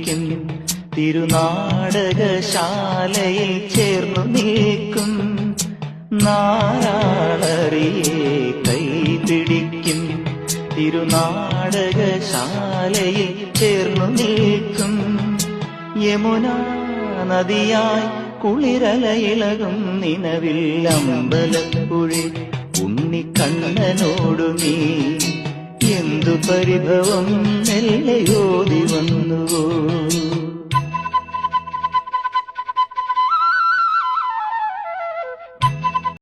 പിടിക്കും തിരുനാടകശാലയിൽ ചേർന്നു നിൽക്കും നാരാളറിയെ കൈപിടിക്കും തിരുനാടകശാലയിൽ ചേർന്നു നിൽക്കും യമുനാ നദിയായി കുളിരലയിളകും നിലവിൽ അമ്പലപ്പുഴി ഉണ്ണിക്കണ്ണനോടു നീ എന്തു പരിഭവം മെല്ലയോതി വന്നുവോ.